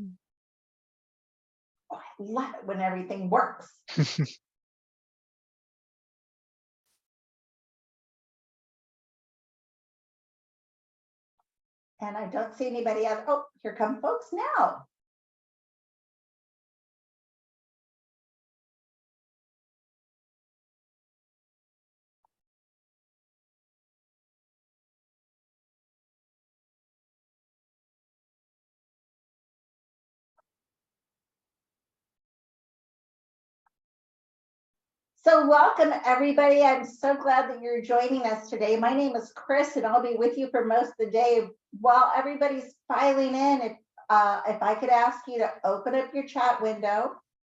Oh, I love it when everything works. And I don't see anybody else. Oh, here come folks now. So welcome everybody. I'm so glad that you're joining us today. My name is Chris and I'll be with you for most of the day. While everybody's filing in, if I could ask you to open up your chat window,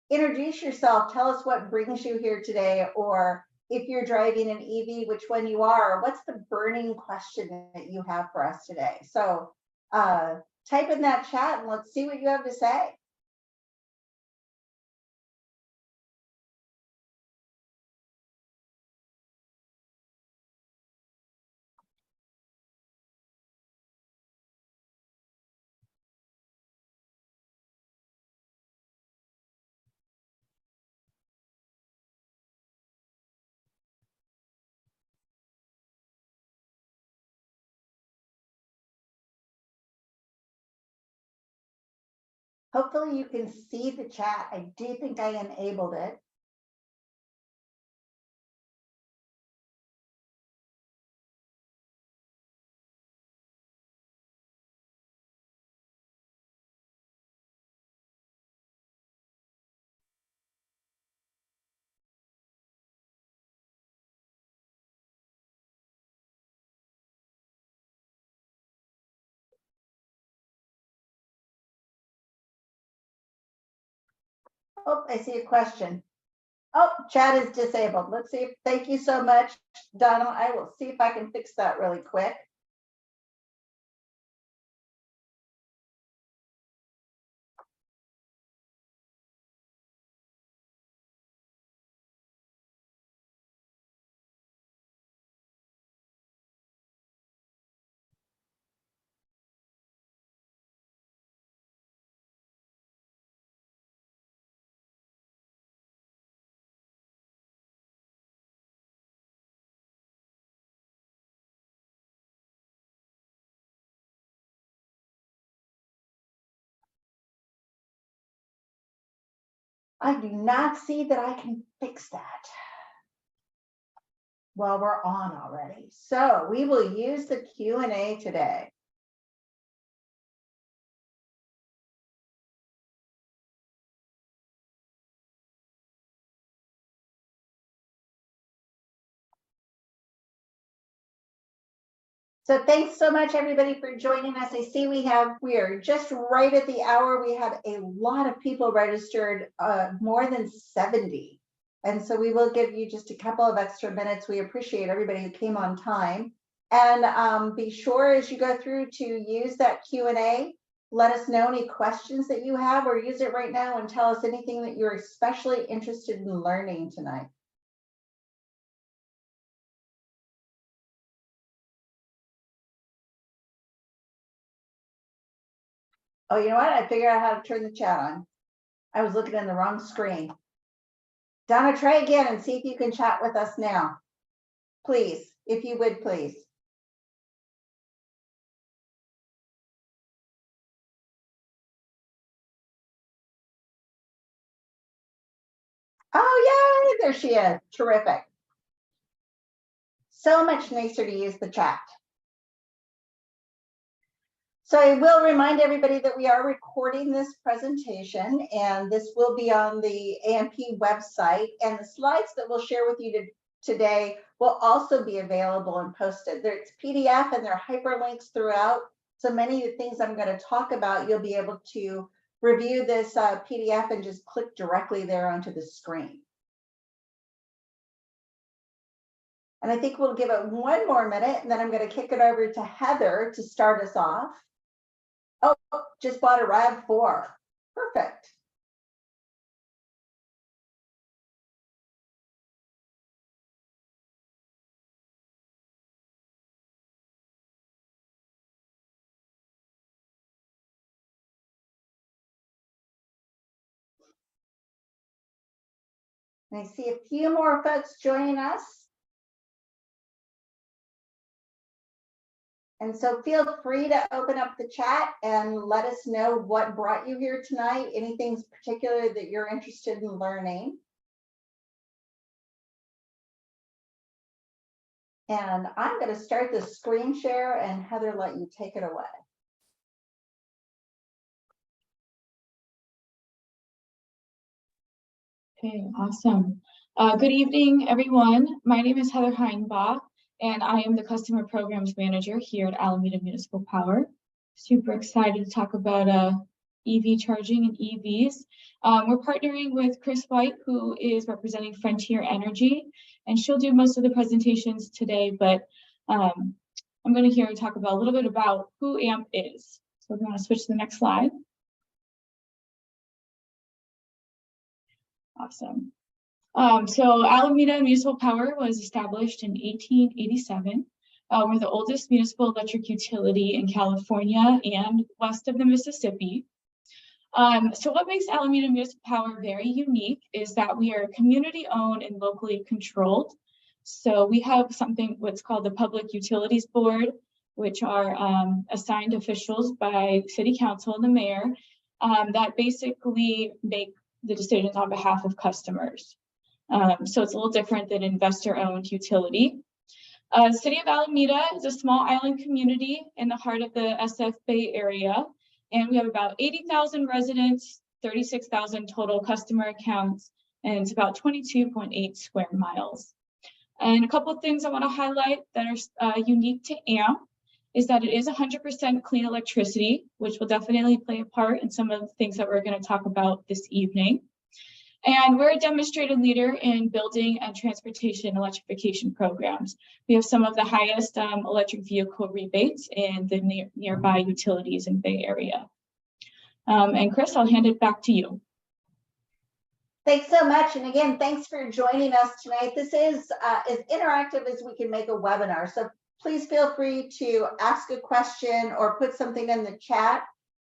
introduce yourself, tell us what brings you here today, or if you're driving an EV, which one you are, what's the burning question that you have for us today? So type in that chat and let's see what you have to say. Hopefully you can see the chat. I do think I enabled it. Oh, I see a question. Oh, chat is disabled. Let's see. Thank you so much, Donald. I will see if I can fix that really quick. I do not see that I can fix that. Well, we're on already. So we will use the Q&A today. So thanks so much, everybody, for joining us. I see we are just right at the hour. We have a lot of people registered, more than 70. And so we will give you just a couple of extra minutes. We appreciate everybody who came on time. And be sure as you go through to use that Q&A, let us know any questions that you have, or use it right now and tell us anything that you're especially interested in learning tonight. Oh, you know what? I figured out how to turn the chat on. I was looking in the wrong screen. Donna, try again and see if you can chat with us now. Please, if you would, please. Oh, yay, there she is. Terrific. So much nicer to use the chat. So I will remind everybody that we are recording this presentation, and this will be on the AMP website, and the slides that we'll share with you today will also be available and posted. There's PDF and there are hyperlinks throughout. So many of the things I'm going to talk about, you'll be able to review this PDF and just click directly there onto the screen. And I think we'll give it one more minute, and then I'm going to kick it over to Heather to start us off. Oh, just bought a RAV4. Perfect. And I see a few more folks joining us. And so feel free to open up the chat and let us know what brought you here tonight, anything particular that you're interested in learning. And I'm going to start the screen share and Heather, let you take it away. Okay, awesome. Good evening, everyone. My name is Heather Heinbach, and I am the Customer Programs Manager here at Alameda Municipal Power. Super excited to talk about EV charging and EVs. We're partnering with Chris White, who is representing Frontier Energy, and she'll do most of the presentations today, but I'm going to hear her talk about a little bit about who AMP is. So if you want to switch to the next slide. Awesome. So Alameda Municipal Power was established in 1887. We're the oldest municipal electric utility in California and west of the Mississippi. So what makes Alameda Municipal Power very unique is that we are community owned and locally controlled. So we have something what's called the Public Utilities Board, which are assigned officials by City Council and the mayor that basically make the decisions on behalf of customers. So it's a little different than investor-owned utility. City of Alameda is a small island community in the heart of the SF Bay Area, and we have about 80,000 residents, 36,000 total customer accounts, and it's about 22.8 square miles. And a couple of things I want to highlight that are unique to AMP is that it is 100% clean electricity, which will definitely play a part in some of the things that we're going to talk about this evening. And we're a demonstrated leader in building and transportation electrification programs. We have some of the highest electric vehicle rebates in the nearby utilities in Bay Area. And Chris, I'll hand it back to you. Thanks so much. And again, thanks for joining us tonight. This is as interactive as we can make a webinar. So please feel free to ask a question or put something in the chat.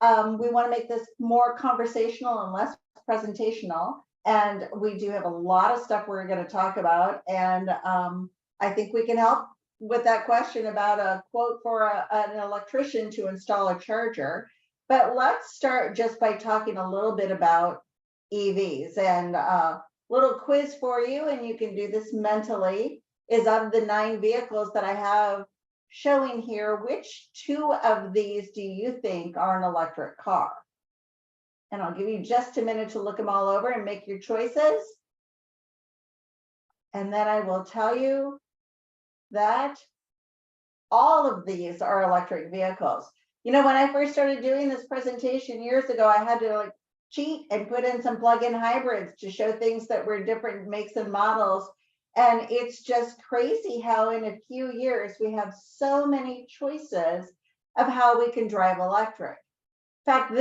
We want to make this more conversational and less presentational. And we do have a lot of stuff we're going to talk about. And I think we can help with that question about a quote for an electrician to install a charger. But let's start just by talking a little bit about EVs. And a little quiz for you, and you can do this mentally, is of the 9 vehicles that I have showing here, which 2 of these do you think are an electric car? And I'll give you just a minute to look them all over and make your choices. And then I will tell you that all of these are electric vehicles. You know, when I first started doing this presentation years ago, I had to cheat and put in some plug-in hybrids to show things that were different makes and models. And it's just crazy how in a few years we have so many choices of how we can drive electric. In fact,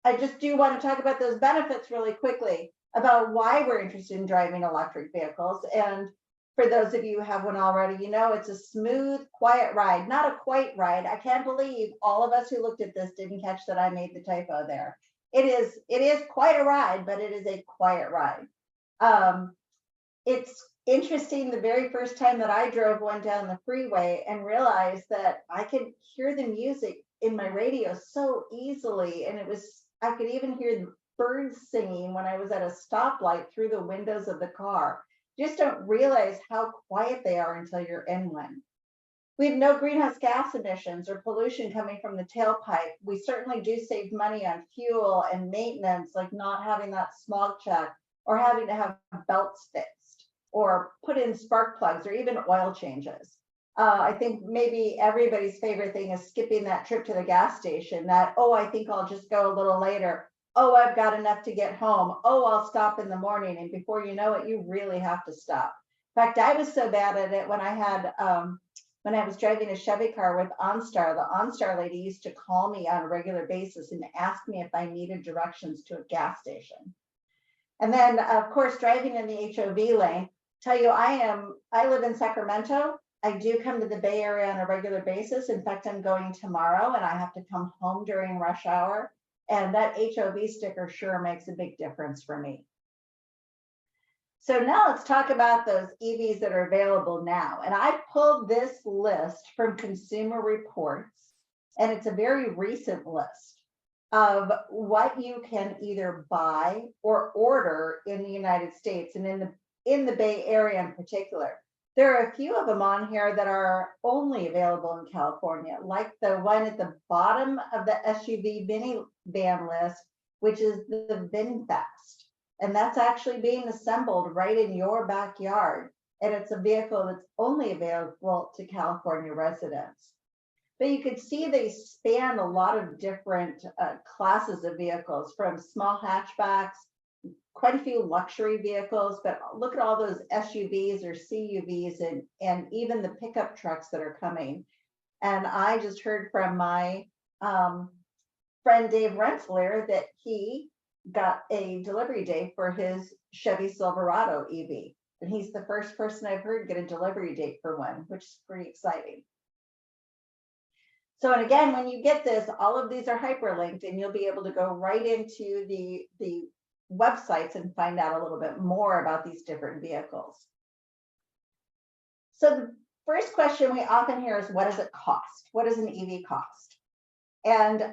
I just do want to talk about those benefits really quickly about why we're interested in driving electric vehicles. And for those of you who have one already, you know, it's a smooth, quiet ride, not a quite ride. I can't believe all of us who looked at this didn't catch that I made the typo there. It is quite a ride, but it is a quiet ride. It's interesting, the very first time that I drove one down the freeway and realized that I could hear the music in my radio so easily. And I could even hear the birds singing when I was at a stoplight through the windows of the car. You just don't realize how quiet they are until you're in one. We have no greenhouse gas emissions or pollution coming from the tailpipe. We certainly do save money on fuel and maintenance, like not having that smog check or having to have belts fixed or put in spark plugs or even oil changes. I think maybe everybody's favorite thing is skipping that trip to the gas station, that, oh, I think I'll just go a little later. Oh, I've got enough to get home. Oh, I'll stop in the morning. And before you know it, you really have to stop. In fact, I was so bad at it when I was driving a Chevy car with OnStar. The OnStar lady used to call me on a regular basis and ask me if I needed directions to a gas station. And then, of course, driving in the HOV lane. Tell you, I live in Sacramento. I do come to the Bay Area on a regular basis. In fact, I'm going tomorrow and I have to come home during rush hour. And that HOV sticker sure makes a big difference for me. So now let's talk about those EVs that are available now. And I pulled this list from Consumer Reports, and it's a very recent list of what you can either buy or order in the United States and in the Bay Area in particular. There are a few of them on here that are only available in California, like the one at the bottom of the SUV minivan list, which is the VinFast. And that's actually being assembled right in your backyard. And it's a vehicle that's only available to California residents. But you could see they span a lot of different classes of vehicles, from small hatchbacks, quite a few luxury vehicles, but look at all those SUVs or CUVs and even the pickup trucks that are coming. And I just heard from my friend Dave Rensselaer that he got a delivery date for his Chevy Silverado EV. And he's the first person I've heard get a delivery date for one, which is pretty exciting. So, and again, when you get this, all of these are hyperlinked and you'll be able to go right into the websites and find out a little bit more about these different vehicles. So the first question we often hear is, what does it cost? What does an EV cost? And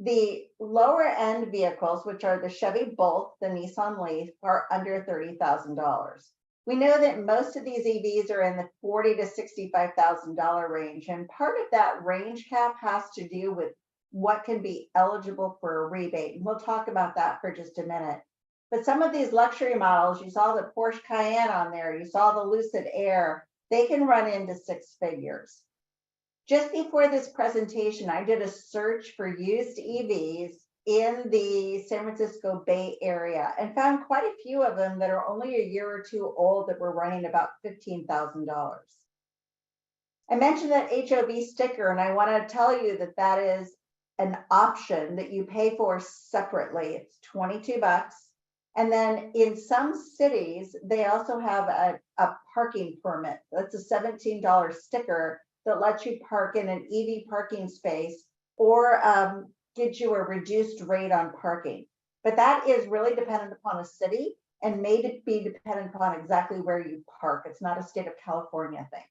the lower end vehicles, which are the Chevy Bolt, the Nissan Leaf, are under $30,000. We know that most of these EVs are in the $40,000 to $65,000 range. And part of that range cap has to do with what can be eligible for a rebate. And we'll talk about that for just a minute. But some of these luxury models, you saw the Porsche Cayenne on there, you saw the Lucid Air, they can run into six figures. Just before this presentation, I did a search for used EVs in the San Francisco Bay Area and found quite a few of them that are only a year or two old that were running about $15,000. I mentioned that HOV sticker, and I want to tell you that that is an option that you pay for separately. It's 22 bucks. And then in some cities, they also have a parking permit. That's a $17 sticker that lets you park in an EV parking space or gives you a reduced rate on parking. But that is really dependent upon a city and may be dependent upon exactly where you park. It's not a state of California thing.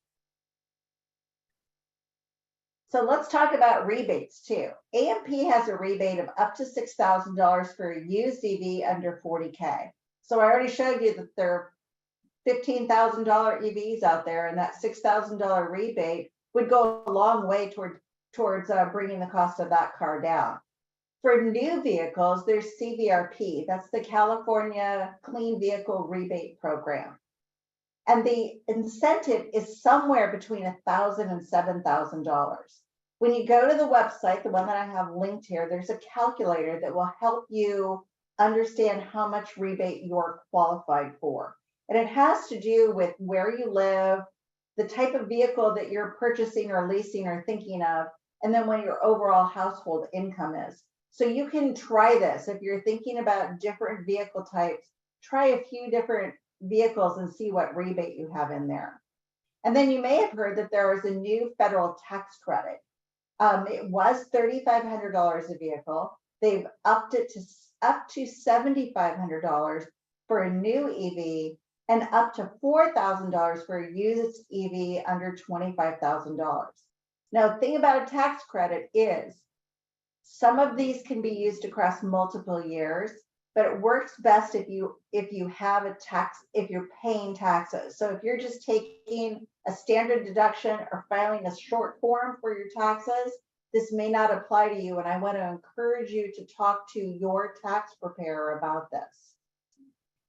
So let's talk about rebates too. AMP has a rebate of up to $6,000 for a used EV under 40K. So I already showed you that there are $15,000 EVs out there, and that $6,000 rebate would go a long way towards bringing the cost of that car down. For new vehicles, there's CVRP. That's the California Clean Vehicle Rebate Program. And the incentive is somewhere between $1,000 and $7,000. When you go to the website, the one that I have linked here, there's a calculator that will help you understand how much rebate you're qualified for. And it has to do with where you live, the type of vehicle that you're purchasing or leasing or thinking of, and then what your overall household income is. So you can try this. If you're thinking about different vehicle types, try a few different vehicles and see what rebate you have in there. And then you may have heard that there is a new federal tax credit. It was $3,500 a vehicle. They've upped it to up to $7,500 for a new EV and up to $4,000 for a used EV under $25,000. Now, the thing about a tax credit is some of these can be used across multiple years, but it works best if you have a tax, if you're paying taxes. So if you're just taking a standard deduction or filing a short form for your taxes, this may not apply to you. And I want to encourage you to talk to your tax preparer about this.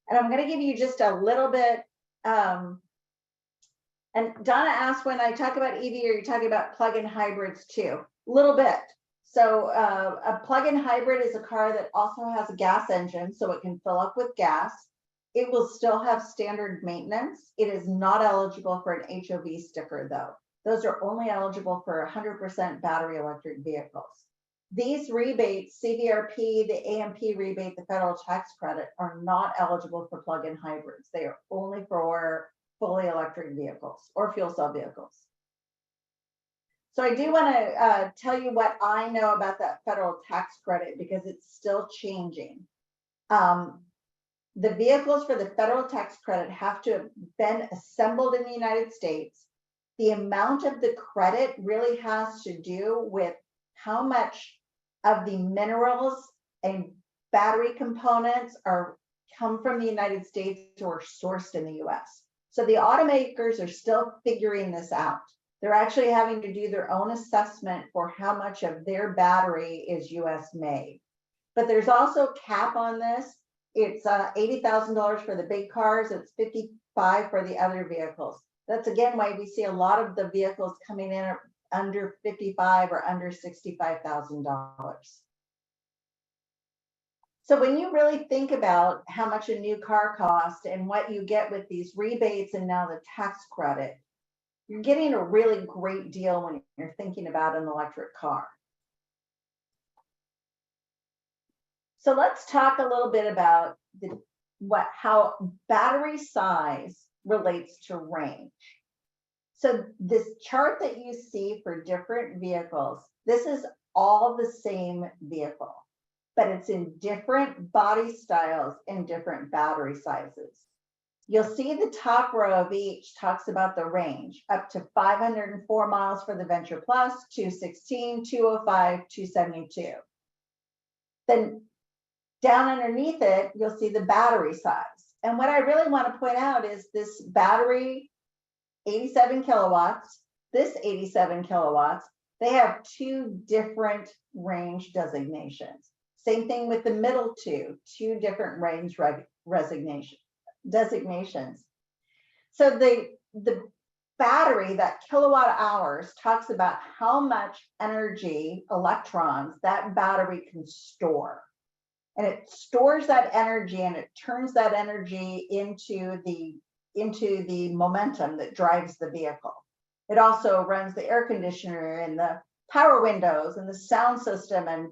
And I'm going to give you just a little bit. And Donna asked, when I talk about EV, are you talking about plug-in hybrids too? A little bit. So a plug-in hybrid is a car that also has a gas engine, so it can fill up with gas. It will still have standard maintenance. It is not eligible for an HOV sticker though. Those are only eligible for 100% battery electric vehicles. These rebates, CVRP, the AMP rebate, the federal tax credit, are not eligible for plug-in hybrids. They are only for fully electric vehicles or fuel cell vehicles. So I do want to tell you what I know about that federal tax credit because it's still changing. the vehicles for the federal tax credit have to have been assembled in the United States. The amount of the credit really has to do with how much of the minerals and battery components come from the United States or sourced in the US. So the automakers are still figuring this out. They're actually having to do their own assessment for how much of their battery is US made. But there's also a cap on this. It's $80,000 for the big cars. It's $55,000 for the other vehicles. That's again why we see a lot of the vehicles coming in under $55,000 or under $65,000. So when you really think about how much a new car costs and what you get with these rebates and now the tax credit, you're getting a really great deal when you're thinking about an electric car. So let's talk a little bit about how battery size relates to range. So this chart that you see for different vehicles, this is all the same vehicle, but it's in different body styles and different battery sizes. You'll see the top row of each talks about the range, up to 504 miles for the Venture Plus, 216, 205, 272. Then down underneath it, you'll see the battery size. And what I really want to point out is this battery, 87 kilowatts, this 87 kilowatts, they have two different range designations. Same thing with the middle two different range designations. So the battery, that kilowatt hours, talks about how much energy, electrons, that battery can store. And it stores that energy and it turns that energy into the momentum that drives the vehicle. It also runs the air conditioner and the power windows and the sound system and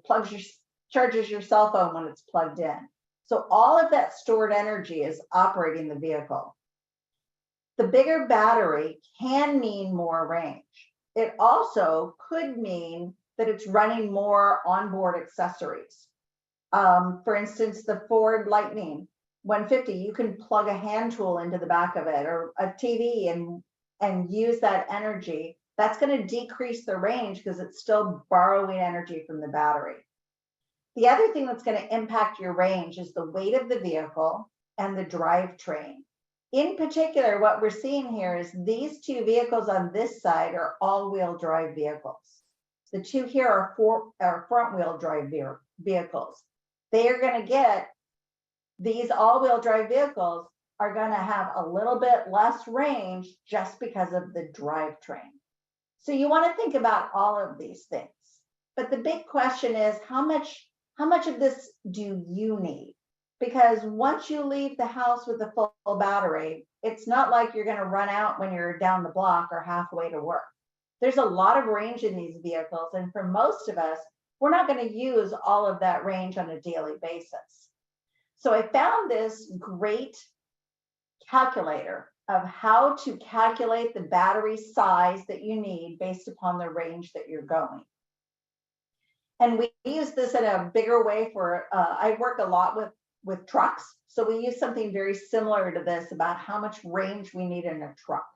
charges your cell phone when it's plugged in. So all of that stored energy is operating the vehicle. The bigger battery can mean more range. It also could mean that it's running more onboard accessories. For instance, the Ford Lightning 150, you can plug a hand tool into the back of it or a TV and use that energy. That's going to decrease the range because it's still borrowing energy from the battery. The other thing that's going to impact your range is the weight of the vehicle and the drivetrain. In particular, what we're seeing here is these two vehicles on this side are all-wheel drive vehicles. The two here are front-wheel drive vehicles. They are going to get, these all-wheel drive vehicles are going to have a little bit less range just because of the drivetrain. So you want to think about all of these things. But the big question is, how much of this do you need? Because once you leave the house with a full battery, it's not like you're going to run out when you're down the block or halfway to work. There's a lot of range in these vehicles. And for most of us, we're not going to use all of that range on a daily basis. So I found this great calculator of how to calculate the battery size that you need based upon the range that you're going. And we use this in a bigger way for, I work a lot with trucks. So we use something very similar to this about how much range we need in a truck.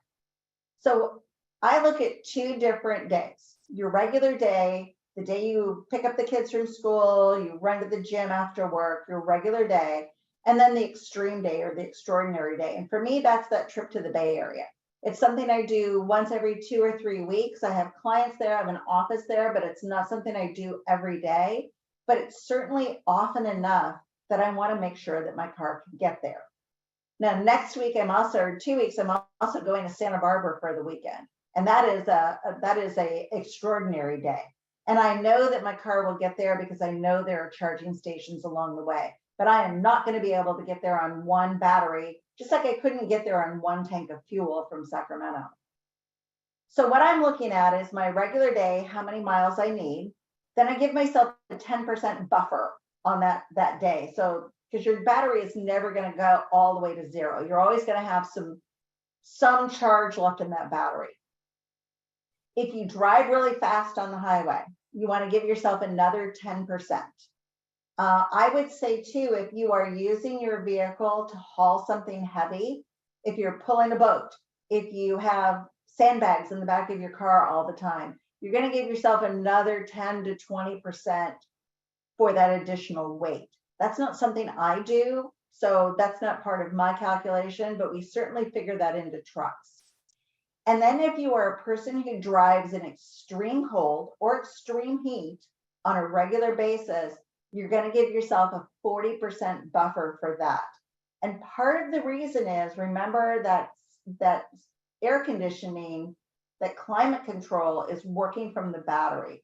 So I look at 2 different days, your regular day, the day you pick up the kids from school, you run to the gym after work, your regular day, and then the extreme day or the extraordinary day. And for me, that's that trip to the Bay Area. It's something I do once every 2 or 3 weeks. I have clients there, I have an office there, but it's not something I do every day. But it's certainly often enough that I want to make sure that my car can get there. Now, next week, or 2 weeks, I'm also going to Santa Barbara for the weekend. And that is a extraordinary day. And I know that my car will get there because I know there are charging stations along the way. But I am not going to be able to get there on one battery, just like I couldn't get there on one tank of fuel from Sacramento. So what I'm looking at is my regular day, how many miles I need. Then I give myself a 10% buffer on that day. So because your battery is never going to go all the way to 0. You're always going to have some charge left in that battery. If you drive really fast on the highway, you want to give yourself another 10%. I would say too, if you are using your vehicle to haul something heavy, if you're pulling a boat, if you have sandbags in the back of your car all the time, you're going to give yourself another 10 to 20% for that additional weight. That's not something I do, so that's not part of my calculation, but we certainly figure that into trucks. And then if you are a person who drives in extreme cold or extreme heat on a regular basis, you're going to give yourself a 40% buffer for that. And part of the reason is, remember that air conditioning, that climate control is working from the battery.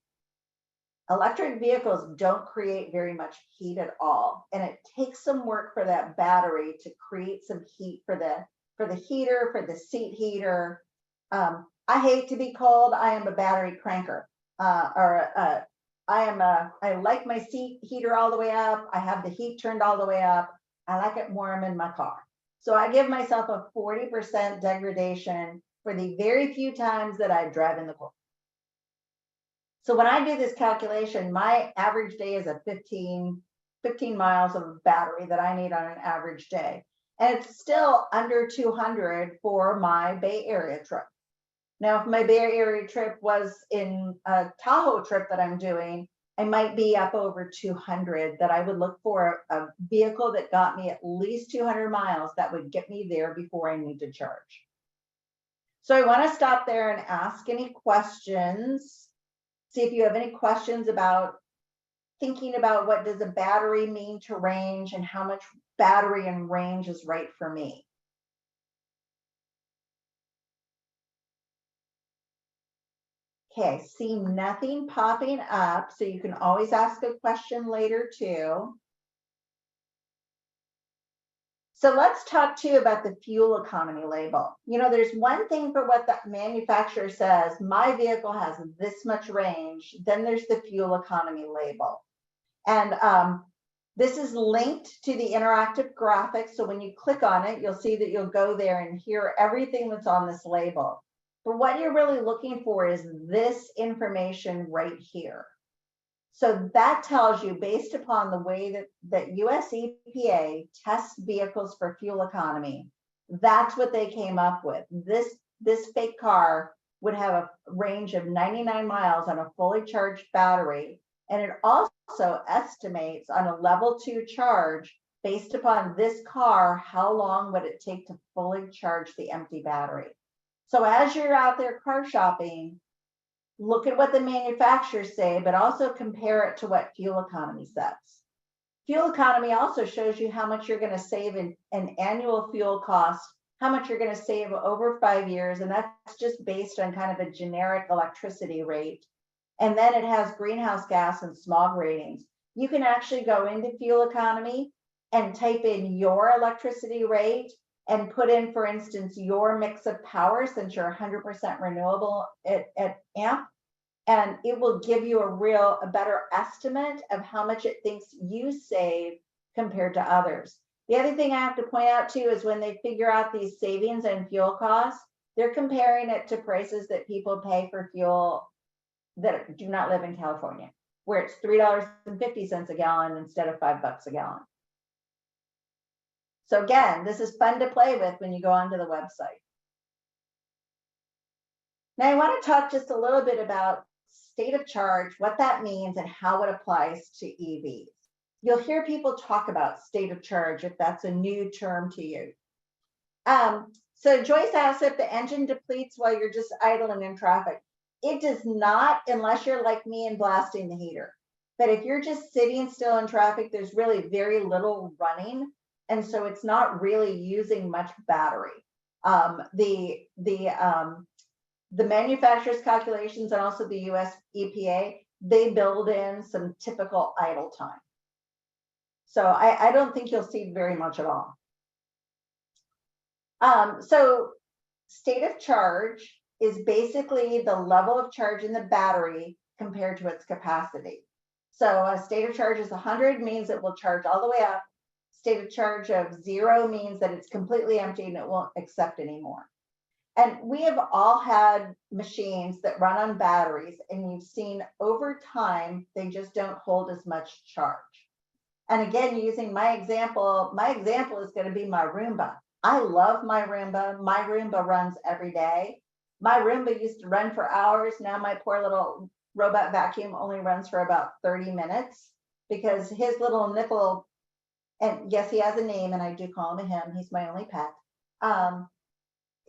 Electric vehicles don't create very much heat at all. And it takes some work for that battery to create some heat for the heater, for the seat heater. I hate to be cold. I am a battery cranker, I like my seat heater all the way up. I have the heat turned all the way up. I like it warm in my car. So I give myself a 40% degradation for the very few times that I drive in the cold. So when I do this calculation, my average day is a 15 miles of battery that I need on an average day. And it's still under 200 for my Bay Area trip. Now, if my Bay Area trip was in a Tahoe trip that I'm doing, I might be up over 200, that I would look for a vehicle that got me at least 200 miles that would get me there before I need to charge. So I want to stop there and ask any questions. See if you have any questions about thinking about what does a battery mean to range and how much battery and range is right for me. Okay, see nothing popping up, so you can always ask a question later too. So let's talk to you about the fuel economy label. You know, there's one thing for what the manufacturer says, my vehicle has this much range, then there's the fuel economy label. And this is linked to the interactive graphics. So when you click on it, you'll see that you'll go there and hear everything that's on this label. But what you're really looking for is this information right here. So that tells you, based upon the way that US EPA tests vehicles for fuel economy, that's what they came up with. This fake car would have a range of 99 miles on a fully charged battery. And it also estimates on a level 2 charge, based upon this car, how long would it take to fully charge the empty battery. So as you're out there car shopping, look at what the manufacturers say, but also compare it to what fuel economy says. Fuel economy also shows you how much you're going to save in annual fuel costs, how much you're going to save over 5 years, and that's just based on kind of a generic electricity rate. And then it has greenhouse gas and smog ratings. You can actually go into fuel economy and type in your electricity rate and put in, for instance, your mix of power, since you're 100% renewable at AMP, and it will give you a better estimate of how much it thinks you save compared to others. The other thing I have to point out too is when they figure out these savings and fuel costs, they're comparing it to prices that people pay for fuel that do not live in California, where it's $3.50 a gallon instead of $5 a gallon. So again, this is fun to play with when you go onto the website. Now I want to talk just a little bit about state of charge, what that means, and how it applies to EVs. You'll hear people talk about state of charge if that's a new term to you. So Joyce asked if the engine depletes while you're just idling in traffic. It does not, unless you're like me and blasting the heater. But if you're just sitting still in traffic, there's really very little running. And so it's not really using much battery. The manufacturer's calculations and also the US EPA, they build in some typical idle time. So I don't think you'll see very much at all. So state of charge is basically the level of charge in the battery compared to its capacity. So a state of charge is 100, means it will charge all the way up. State of charge of 0 means that it's completely empty and it won't accept anymore. And we have all had machines that run on batteries, and you've seen over time, they just don't hold as much charge. And again, using my example is going to be my Roomba. I love my Roomba. My Roomba runs every day. My Roomba used to run for hours. Now my poor little robot vacuum only runs for about 30 minutes because his little nickel, and yes, he has a name and I do call him a him. He's my only pet.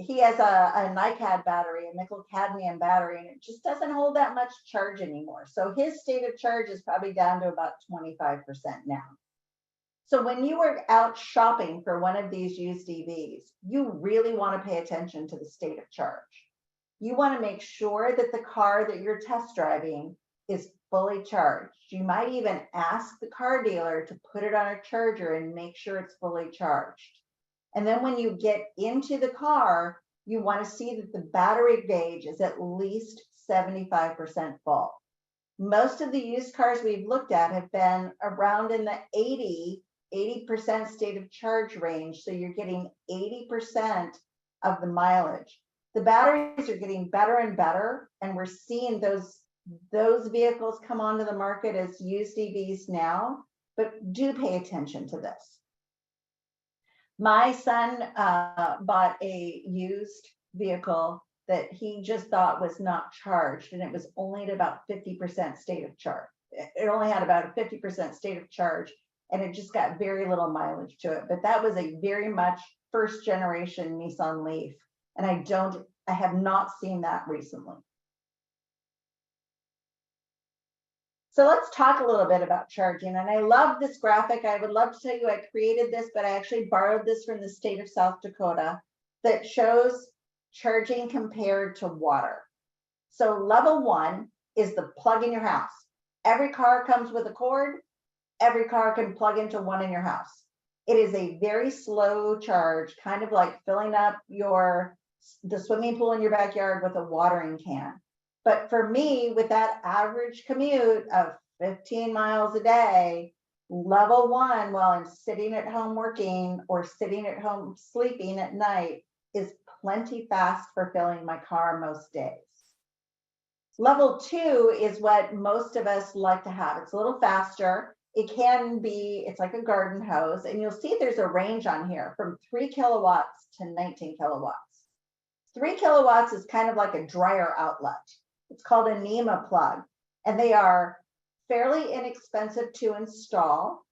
He has a NiCad battery, a nickel cadmium battery, and it just doesn't hold that much charge anymore. So his state of charge is probably down to about 25% now. So when you are out shopping for one of these used EVs, you really want to pay attention to the state of charge. You want to make sure that the car that you're test driving is fully charged. You might even ask the car dealer to put it on a charger and make sure it's fully charged. And then when you get into the car, you want to see that the battery gauge is at least 75% full. Most of the used cars we've looked at have been around in the 80% state of charge range. So you're getting 80% of the mileage. The batteries are getting better and better. And we're seeing those vehicles come onto the market as used EVs now, but do pay attention to this. My son bought a used vehicle that he just thought was not charged, and it was only at about 50% state of charge. It only had about a 50% state of charge, and it just got very little mileage to it. But that was a very much first generation Nissan Leaf, and I have not seen that recently. So let's talk a little bit about charging. And I love this graphic. I would love to tell you I created this, but I actually borrowed this from the state of South Dakota that shows charging compared to water. So level 1 is the plug in your house. Every car comes with a cord. Every car can plug into one in your house. It is a very slow charge, kind of like filling up the swimming pool in your backyard with a watering can. But for me, with that average commute of 15 miles a day, level 1, while I'm sitting at home working or sitting at home sleeping at night, is plenty fast for filling my car most days. Level 2 is what most of us like to have. It's a little faster. It's like a garden hose. And you'll see there's a range on here from 3 kilowatts to 19 kilowatts. 3 kilowatts is kind of like a dryer outlet. It's called a NEMA plug, and they are fairly inexpensive to install,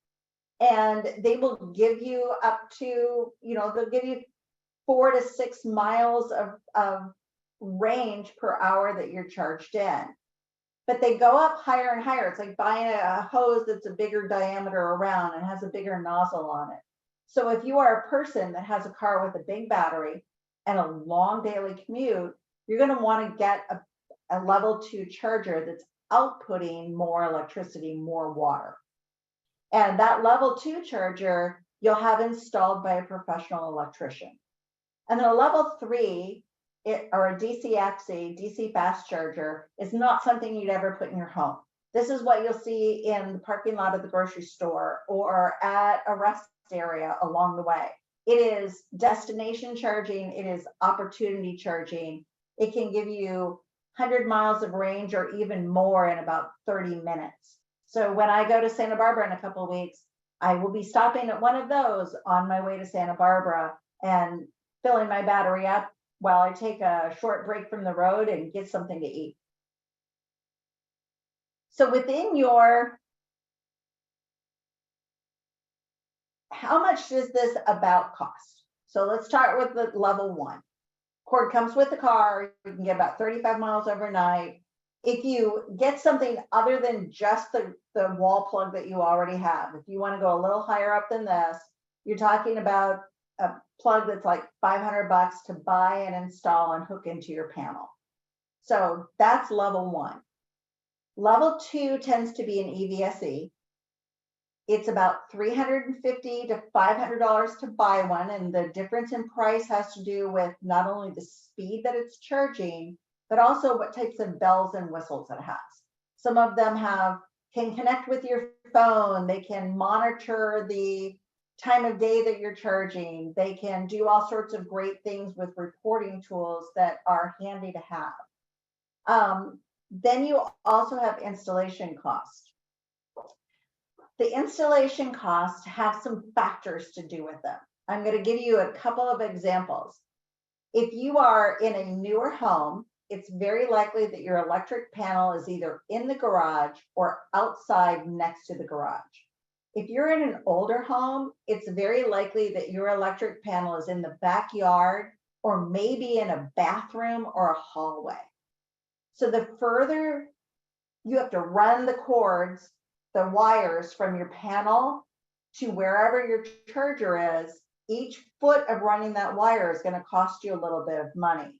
and they will give you up to, they'll give you 4 to 6 miles of range per hour that you're charged in. But they go up higher and higher. It's like buying a hose that's a bigger diameter around and has a bigger nozzle on it. So if you are a person that has a car with a big battery and a long daily commute, you're going to want to get a level 2 charger that's outputting more electricity, more water. And that level 2 charger you'll have installed by a professional electrician. And then a level 3 or a DCFC, DC fast charger, is not something you'd ever put in your home. This is what you'll see in the parking lot of the grocery store or at a rest area along the way. It is destination charging. It is opportunity charging. It can give you 100 miles of range or even more in about 30 minutes. So when I go to Santa Barbara in a couple of weeks, I will be stopping at one of those on my way to Santa Barbara and filling my battery up while I take a short break from the road and get something to eat. So how much does this about cost? So let's start with the level 1. Cord comes with the car. You can get about 35 miles overnight. If you get something other than just the wall plug that you already have, if you want to go a little higher up than this, you're talking about a plug that's like $500 to buy and install and hook into your panel. So that's level 1. Level 2 tends to be an EVSE. It's about $350 to $500 to buy one, and the difference in price has to do with not only the speed that it's charging, but also what types of bells and whistles it has. Some of them can connect with your phone. They can monitor the time of day that you're charging. They can do all sorts of great things with reporting tools that are handy to have. Then you also have installation cost. The installation costs have some factors to do with them. I'm going to give you a couple of examples. If you are in a newer home, it's very likely that your electric panel is either in the garage or outside next to the garage. If you're in an older home, it's very likely that your electric panel is in the backyard or maybe in a bathroom or a hallway. So the further you have to run the cords, the wires from your panel to wherever your charger is, each foot of running that wire is going to cost you a little bit of money.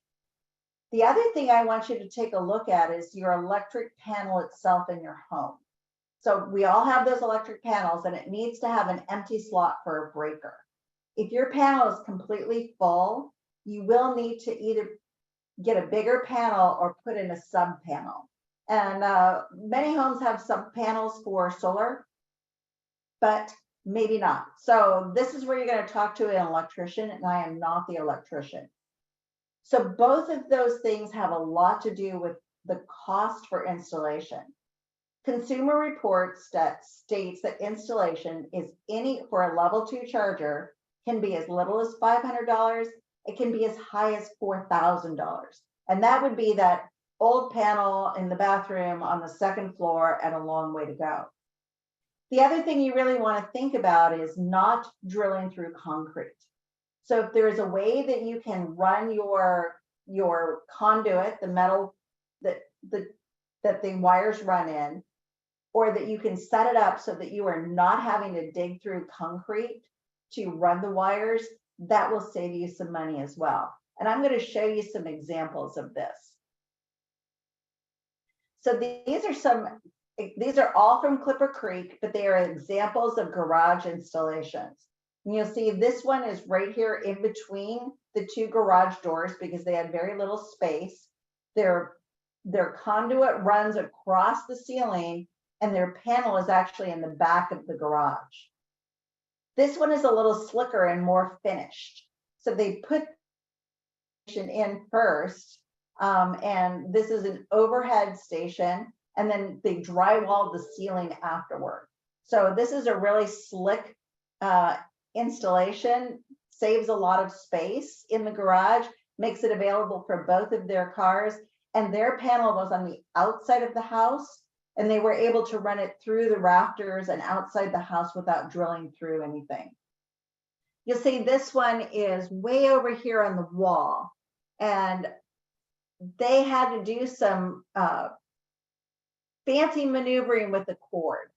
The other thing I want you to take a look at is your electric panel itself in your home. So we all have those electric panels and it needs to have an empty slot for a breaker. If your panel is completely full, you will need to either get a bigger panel or put in a sub panel. And many homes have sub panels for solar, but maybe not. So this is where you're going to talk to an electrician, and I am not the electrician. So both of those things have a lot to do with the cost for installation. Consumer Reports states that installation is for a level 2 charger can be as little as $500. It can be as high as $4,000. And that would be that old panel in the bathroom on the second floor and a long way to go. The other thing you really want to think about is not drilling through concrete. So if there is a way that you can run your conduit, the metal that the wires run in, or that you can set it up so that you are not having to dig through concrete to run the wires, that will save you some money as well. And I'm going to show you some examples of this. So these are all from Clipper Creek, but they are examples of garage installations. And you'll see this one is right here in between the two garage doors because they had very little space. Their conduit runs across the ceiling and their panel is actually in the back of the garage. This one is a little slicker and more finished. So they put in first, and this is an overhead station, and then they drywalled the ceiling afterward. So this is a really slick installation, saves a lot of space in the garage, makes it available for both of their cars, and their panel was on the outside of the house, and they were able to run it through the rafters and outside the house without drilling through anything. You'll see this one is way over here on the wall, and they had to do some fancy maneuvering with the cord.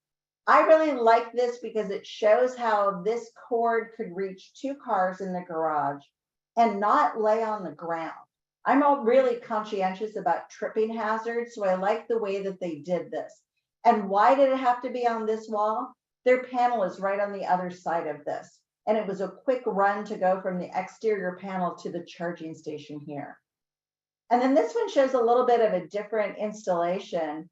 I really like this because it shows how this cord could reach two cars in the garage and not lay on the ground. I'm all really conscientious about tripping hazards, so I like the way that they did this. And why did it have to be on this wall? Their panel is right on the other side of this. And it was a quick run to go from the exterior panel to the charging station here. And then this one shows a little bit of a different installation.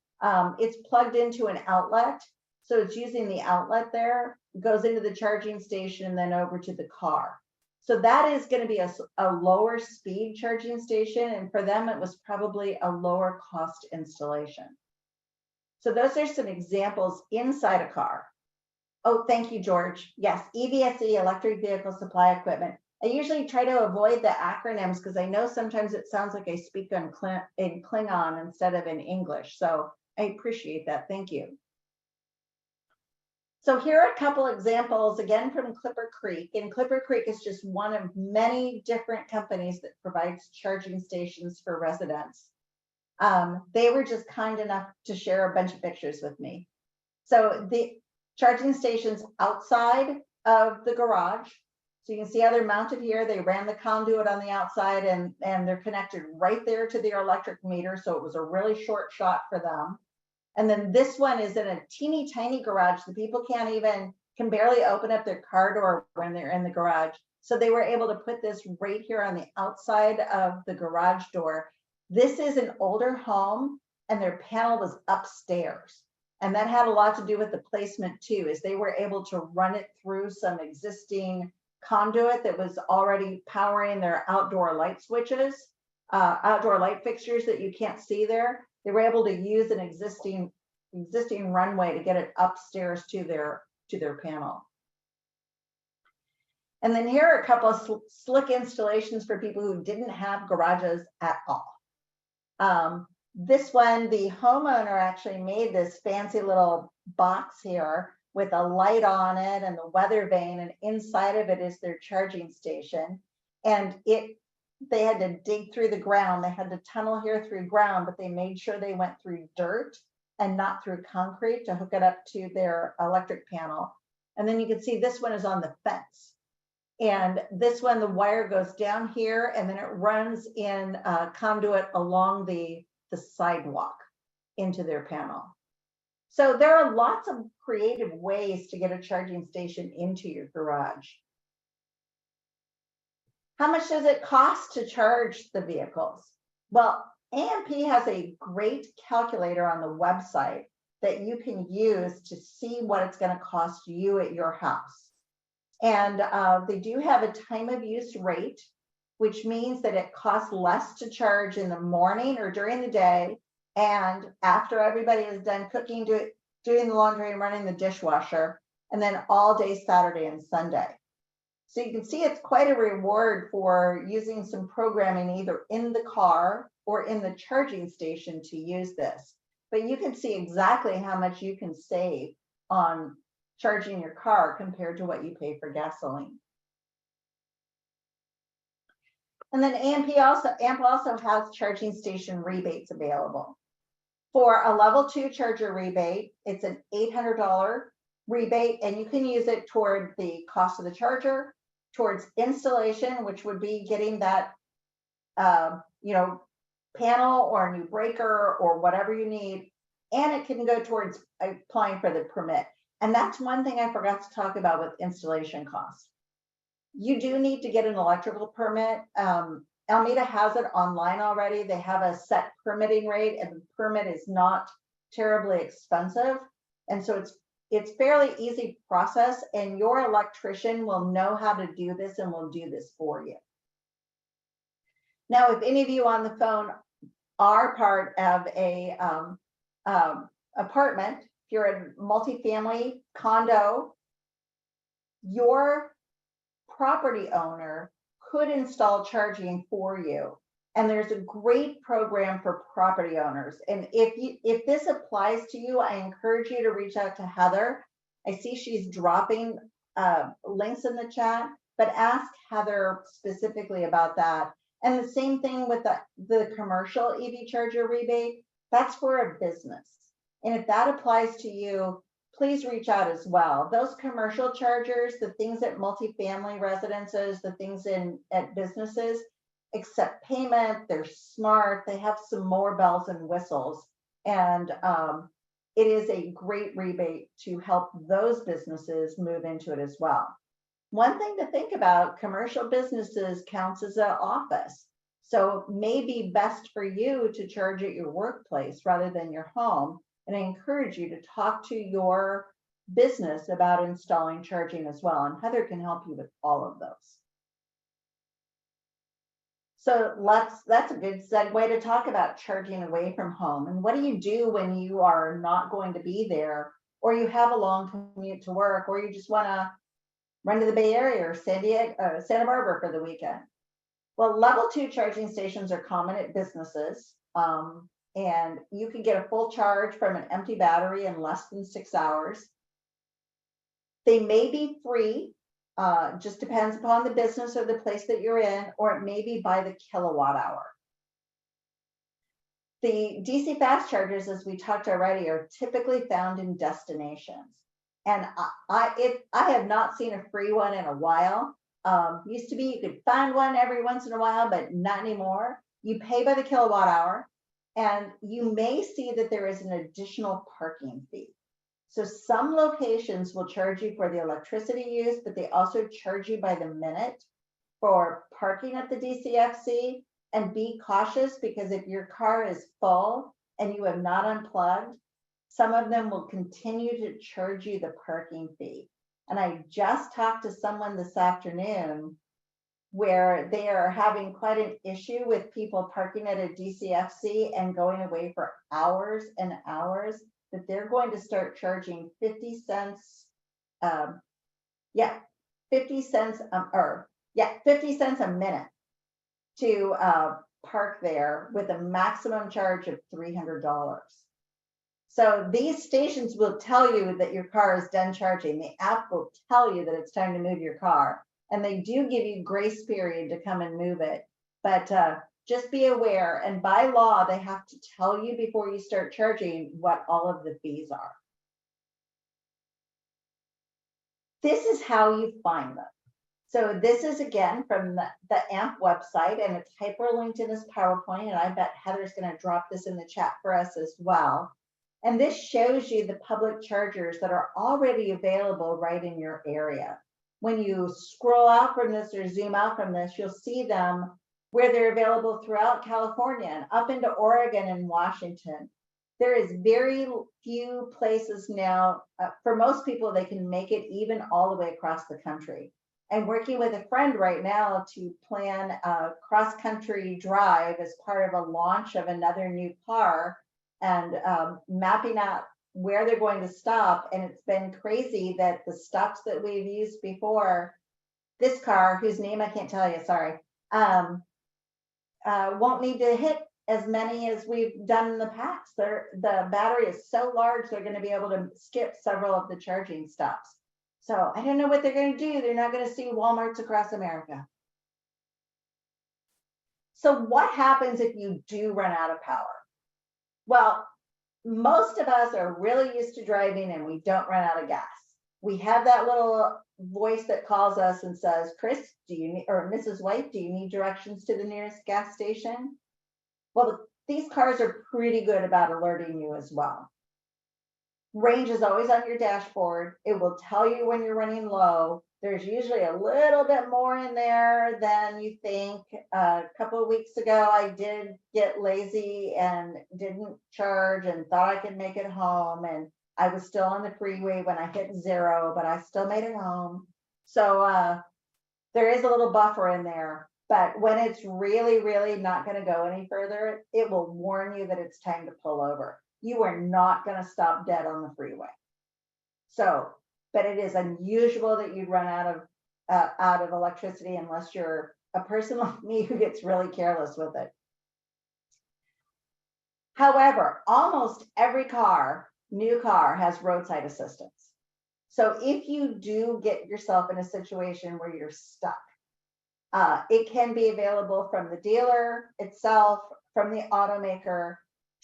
It's plugged into an outlet. So it's using the outlet there, goes into the charging station and then over to the car. So that is going to be a lower speed charging station. And for them, it was probably a lower cost installation. So those are some examples inside a car. Oh, thank you, George. Yes, EVSE, Electric Vehicle Supply Equipment. I usually try to avoid the acronyms because I know sometimes it sounds like I speak in Klingon instead of in English. So I appreciate that. Thank you. So here are a couple examples, again, from Clipper Creek. And Clipper Creek is just one of many different companies that provides charging stations for residents. They were just kind enough to share a bunch of pictures with me. So the charging stations outside of the garage. So you can see how they're mounted here. They ran the conduit on the outside and they're connected right there to their electric meter. So it was a really short shot for them. And then this one is in a teeny tiny garage. The people can barely open up their car door when they're in the garage. So they were able to put this right here on the outside of the garage door. This is an older home and their panel was upstairs. And that had a lot to do with the placement too, is they were able to run it through some existing conduit that was already powering their outdoor light switches, outdoor light fixtures that you can't see there. They were able to use an existing runway to get it upstairs to their to their panel. And then here are a couple of slick installations for people who didn't have garages at all. This one, the homeowner actually made this fancy little box here with a light on it and the weather vane, and inside of it is their charging station. And they had to dig through the ground. They had to tunnel here through ground, but they made sure they went through dirt and not through concrete to hook it up to their electric panel. And then you can see this one is on the fence. And this one, the wire goes down here and then it runs in a conduit along the sidewalk into their panel. So there are lots of creative ways to get a charging station into your garage. How much does it cost to charge the vehicles? Well, AMP has a great calculator on the website that you can use to see what it's going to cost you at your house. And they do have a time of use rate, which means that it costs less to charge in the morning or during the day, and after everybody is done cooking, doing the laundry and running the dishwasher, and then all day Saturday and Sunday. So you can see it's quite a reward for using some programming either in the car or in the charging station to use this. But you can see exactly how much you can save on charging your car compared to what you pay for gasoline. And then AMP also has charging station rebates available. For a level 2 charger rebate, it's an $800 rebate, and you can use it toward the cost of the charger, towards installation, which would be getting that panel or a new breaker or whatever you need, and it can go towards applying for the permit. And that's one thing I forgot to talk about with installation costs. You do need to get an electrical permit. Almeda has it online already. They have a set permitting rate, and the permit is not terribly expensive. And so it's fairly easy process, and your electrician will know how to do this and will do this for you. Now, if any of you on the phone are part of a apartment, if you're a multifamily condo, your property owner could install charging for you. And there's a great program for property owners. And if this applies to you, I encourage you to reach out to Heather. I see she's dropping links in the chat, but ask Heather specifically about that. And the same thing with the commercial EV charger rebate, that's for a business. And if that applies to you, please reach out as well. Those commercial chargers, the things at multifamily residences, the things at businesses, accept payment, they're smart, they have some more bells and whistles. And it is a great rebate to help those businesses move into it as well. One thing to think about, commercial businesses counts as an office. So it may be best for you to charge at your workplace rather than your home. And I encourage you to talk to your business about installing charging as well. And Heather can help you with all of those. So that's a good segue to talk about charging away from home. And what do you do when you are not going to be there, or you have a long commute to work, or you just want to run to the Bay Area or Santa Barbara for the weekend? Well, level 2 charging stations are common at businesses. And you can get a full charge from an empty battery in less than 6 hours. They may be free, just depends upon the business or the place that you're in, or it may be by the kilowatt hour. The DC fast chargers, as we talked already, are typically found in destinations. And I have not seen a free one in a while. Used to be you could find one every once in a while, but not anymore. You pay by the kilowatt hour. And you may see that there is an additional parking fee. So some locations will charge you for the electricity use, but they also charge you by the minute for parking at the DCFC. And be cautious, because if your car is full and you have not unplugged, some of them will continue to charge you the parking fee. And I just talked to someone this afternoon where they are having quite an issue with people parking at a DCFC and going away for hours and hours, that they're going to start charging 50 cents yeah, 50 cents, 50 cents a minute to park there with a maximum charge of $300. So these stations will tell you that your car is done charging. The app will tell you that it's time to move your car. And they do give you grace period to come and move it. But just be aware, and by law, they have to tell you before you start charging what all of the fees are. This is how you find them. So this is again from the AMP website, and it's hyperlinked in this PowerPoint, and I bet Heather's going to drop this in the chat for us as well. And this shows you the public chargers that are already available right in your area. When you scroll out from this or zoom out from this, you'll see them where they're available throughout California and up into Oregon and Washington. There is very few places now, for most people, they can make it even all the way across the country. I'm working with a friend right now to plan a cross-country drive as part of a launch of another new car, and mapping out where they're going to stop. And it's been crazy that the stops that we've used before, this car, whose name I can't tell you, sorry, won't need to hit as many as we've done in the past. The battery is so large, they're going to be able to skip several of the charging stops. So I don't know what they're going to do. They're not going to see Walmarts across America. So what happens if you do run out of power? Well, most of us are really used to driving and we don't run out of gas. We have that little voice that calls us and says, Chris, do you need, or Mrs. White, do you need directions to the nearest gas station? Well, these cars are pretty good about alerting you as well. Range is always on your dashboard. It will tell you when you're running low. There's usually a little bit more in there than you think. A couple of weeks ago, I did get lazy and didn't charge and thought I could make it home. And I was still on the freeway when I hit 0, but I still made it home. So there is a little buffer in there. But when it's really, really not going to go any further, it will warn you that it's time to pull over. You are not going to stop dead on the freeway. So, but it is unusual that you'd run out of electricity unless you're a person like me who gets really careless with it. However, almost every new car has roadside assistance. So if you do get yourself in a situation where you're stuck, it can be available from the dealer itself, from the automaker.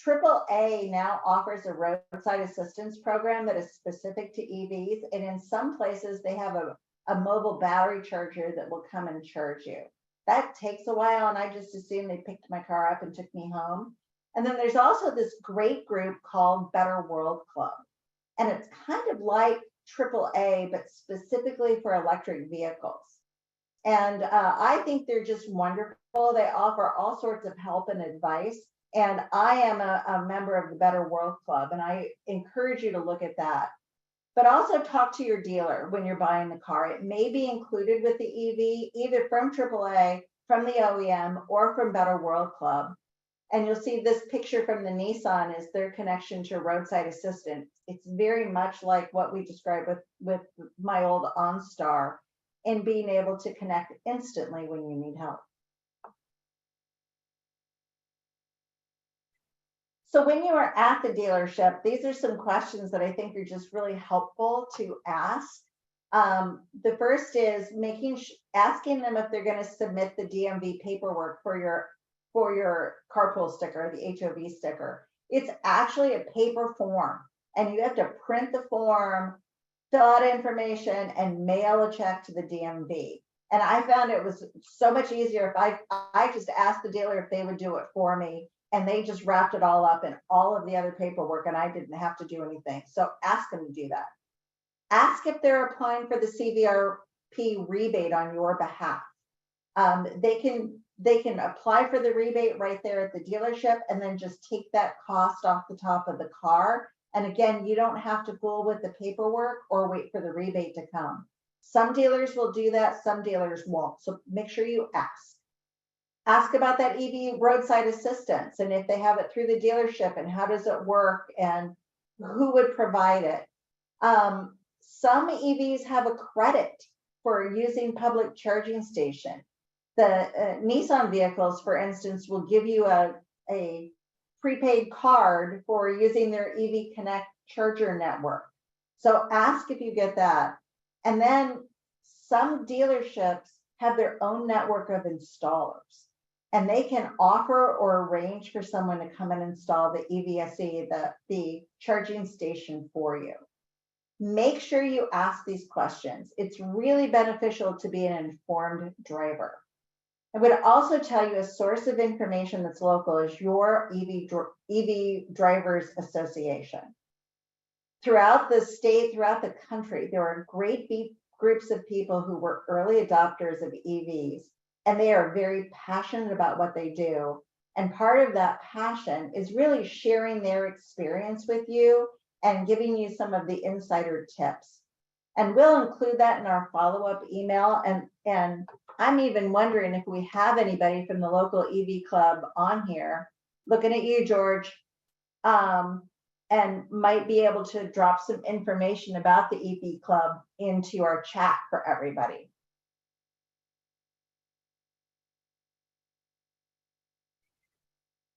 AAA now offers a roadside assistance program that is specific to EVs. And in some places, they have a mobile battery charger that will come and charge you. That takes a while, and I just assumed they picked my car up and took me home. And then there's also this great group called Better World Club. And it's kind of like AAA, but specifically for electric vehicles. And I think they're just wonderful. They offer all sorts of help and advice. And I am a member of the Better World Club, and I encourage you to look at that. But also talk to your dealer when you're buying the car. It may be included with the EV, either from AAA, from the OEM, or from Better World Club. And you'll see this picture from the Nissan is their connection to roadside assistance. It's very much like what we described with my old OnStar, and being able to connect instantly when you need help. So when you are at the dealership, these are some questions that I think are just really helpful to ask. The first is asking them if they're going to submit the DMV paperwork for your carpool sticker, the HOV sticker. It's actually a paper form, and you have to print the form, fill out information, and mail a check to the DMV. And I found it was so much easier if I just asked the dealer if they would do it for me, and they just wrapped it all up in all of the other paperwork, and I didn't have to do anything. So ask them to do that. Ask if they're applying for the CVRP rebate on your behalf. They can apply for the rebate right there at the dealership, and then just take that cost off the top of the car. And again, you don't have to fool with the paperwork or wait for the rebate to come. Some dealers will do that, some dealers won't. So make sure you ask. Ask about that EV roadside assistance, and if they have it through the dealership, and how does it work, and who would provide it. some EVs have a credit for using public charging station. The Nissan vehicles, for instance, will give you a prepaid card for using their EV Connect charger network. So ask if you get that. And then some dealerships have their own network of installers, and they can offer or arrange for someone to come and install the EVSE, the charging station for you. Make sure you ask these questions. It's really beneficial to be an informed driver. I would also tell you a source of information that's local is your EV Drivers Association. Throughout the state, throughout the country, there are great groups of people who were early adopters of EVs, and they are very passionate about what they do. And part of that passion is really sharing their experience with you and giving you some of the insider tips. And we'll include that in our follow-up email. And I'm even wondering if we have anybody from the local EV club on here, looking at you, George, and might be able to drop some information about the EV club into our chat for everybody.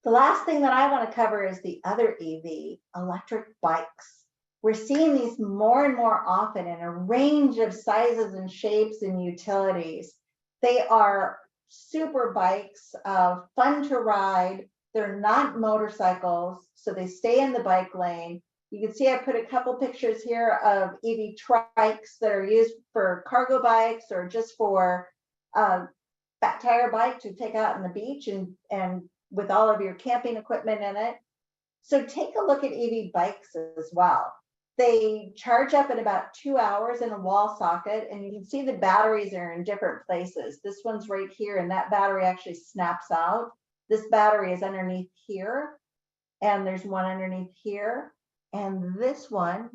The last thing that I want to cover is the other EV, electric bikes. We're seeing these more and more often in a range of sizes and shapes and utilities. They are super bikes, fun to ride. They're not motorcycles, so they stay in the bike lane. You can see I put a couple pictures here of EV trikes that are used for cargo bikes or just for fat tire bike to take out on the beach and with all of your camping equipment in it. So take a look at EV bikes as well. They charge up in about 2 hours in a wall socket, and you can see the batteries are in different places. This one's right here, and that battery actually snaps out. This battery is underneath here, and there's one underneath here, and this one,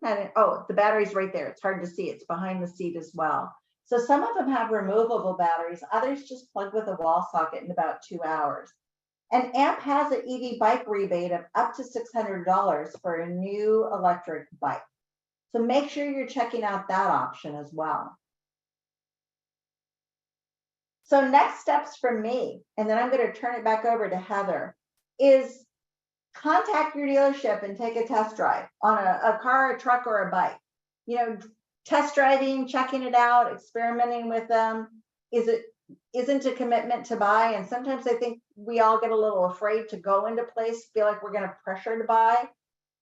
oh, the battery's right there. It's hard to see. It's behind the seat as well. So some of them have removable batteries. Others just plug with a wall socket in about 2 hours. And AMP has an EV bike rebate of up to $600 for a new electric bike. So make sure you're checking out that option as well. So next steps from me, and then I'm going to turn it back over to Heather, is contact your dealership and take a test drive on a car, a truck, or a bike. You know, test driving, checking it out, experimenting with them isn't a commitment to buy. And sometimes I think we all get a little afraid to go into place, feel like we're going to pressure to buy.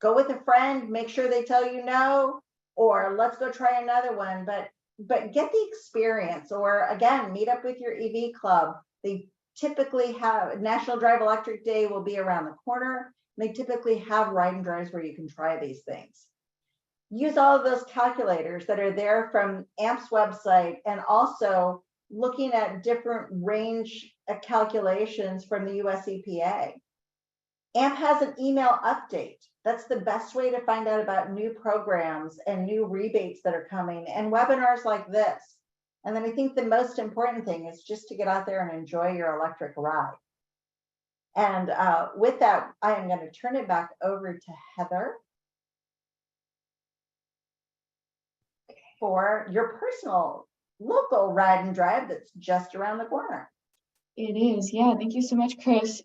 Go with a friend, make sure they tell you no, or let's go try another one. But get the experience, or again, meet up with your EV club. They typically have National Drive Electric Day will be around the corner. They typically have ride and drives where you can try these things. Use all of those calculators that are there from AMP's website, and also looking at different range calculations from the US EPA. AMP has an email update. That's the best way to find out about new programs and new rebates that are coming, and webinars like this. And then I think the most important thing is just to get out there and enjoy your electric ride. And with that, I am going to turn it back over to Heather for your personal local ride and drive that's just around the corner. It is, yeah. Thank you so much, Chris.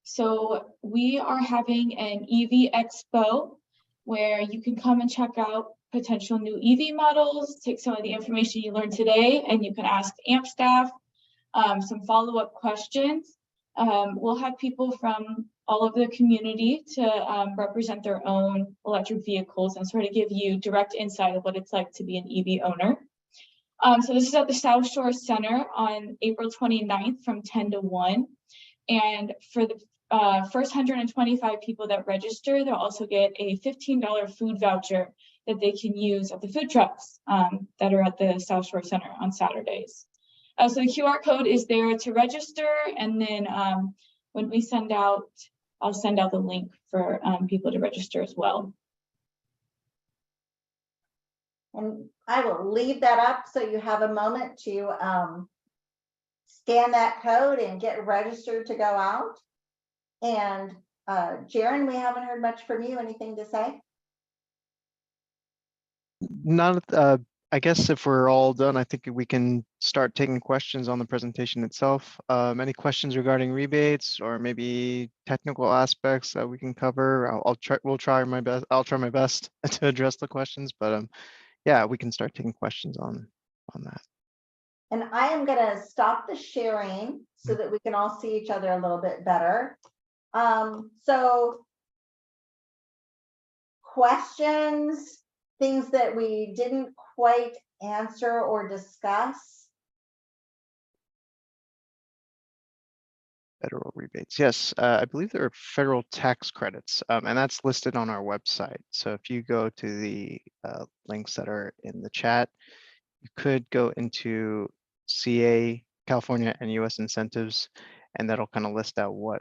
So we are having an EV Expo where you can come and check out potential new EV models, take some of the information you learned today, and you can ask AMP staff some follow-up questions. We'll have people from all over the community to represent their own electric vehicles and sort of give you direct insight of what it's like to be an EV owner. So this is at the South Shore Center on April 29th from 10 to 1. And for the first 125 people that register, they'll also get a $15 food voucher that they can use at the food trucks that are at the South Shore Center on Saturdays. So the QR code is there to register, and then when we send out, I'll send out the link for people to register as well. And I will leave that up so you have a moment to scan that code and get registered to go out. And Jaron, we haven't heard much from you. Anything to say? Not, I guess if we're all done, I think we can start taking questions on the presentation itself. Any questions regarding rebates or maybe technical aspects that we can cover? We'll try my best. I'll try my best to address the questions, but yeah, we can start taking questions on that. And I am gonna stop the sharing so that we can all see each other a little bit better. So questions, things that we didn't quite answer or discuss. Federal rebates. Yes, I believe there are federal tax credits, and that's listed on our website. So if you go to the links that are in the chat, you could go into CA, California and US incentives, and that'll kind of list out what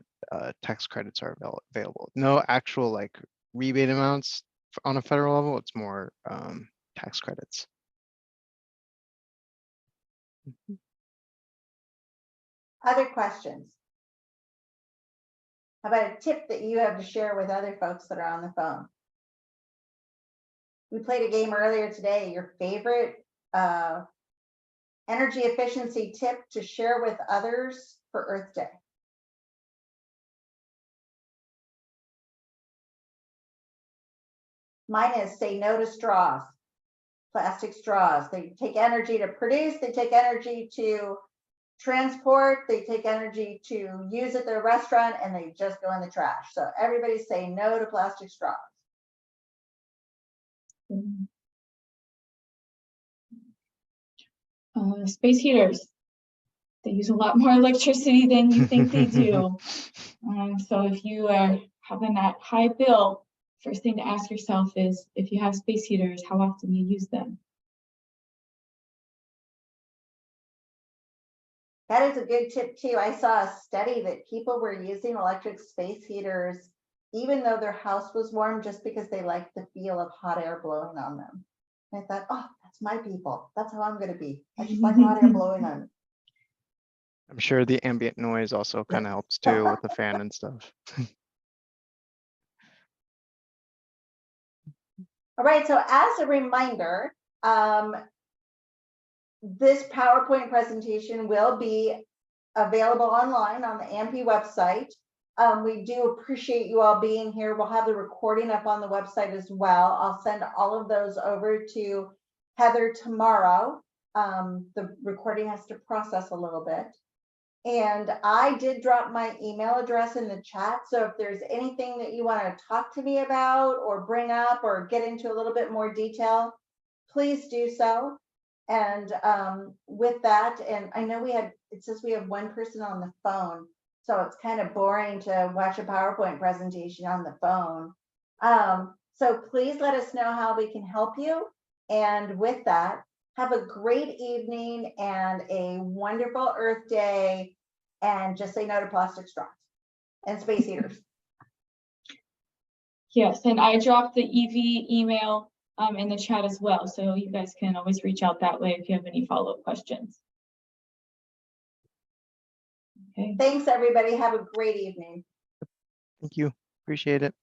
tax credits are available. No actual like rebate amounts on a federal level, it's more tax credits. Other questions? How about a tip that you have to share with other folks that are on the phone? We played a game earlier today, your favorite energy efficiency tip to share with others for Earth Day. Mine is say no to straws, plastic straws. They take energy to produce, they take energy to transport, they take energy to use at their restaurant, and they just go in the trash. So everybody say no to plastic straws. Space heaters. They use a lot more electricity than you think they do. So if you are having that high bill, first thing to ask yourself is, if you have space heaters, how often you use them. That is a good tip too. I saw a study that people were using electric space heaters even though their house was warm, just because they liked the feel of hot air blowing on them. And I thought, oh, that's my people. That's how I'm going to be. I just like hot air blowing on me. I'm sure the ambient noise also kind of helps too with the fan and stuff. All right, so as a reminder, this PowerPoint presentation will be available online on the AMPI website. We do appreciate you all being here. We'll have the recording up on the website as well. I'll send all of those over to Heather tomorrow. The recording has to process a little bit. And I did drop my email address in the chat. So if there's anything that you want to talk to me about or bring up or get into a little bit more detail, please do so. And with that, and I know it says we have one person on the phone, so it's kind of boring to watch a PowerPoint presentation on the phone. So please let us know how we can help you. And with that, have a great evening and a wonderful Earth Day, and just say no to plastic straws and space heaters. Yes, and I dropped the EV email in the chat as well, so you guys can always reach out that way if you have any follow-up questions. Okay. Thanks, everybody. Have a great evening. Thank you. Appreciate it.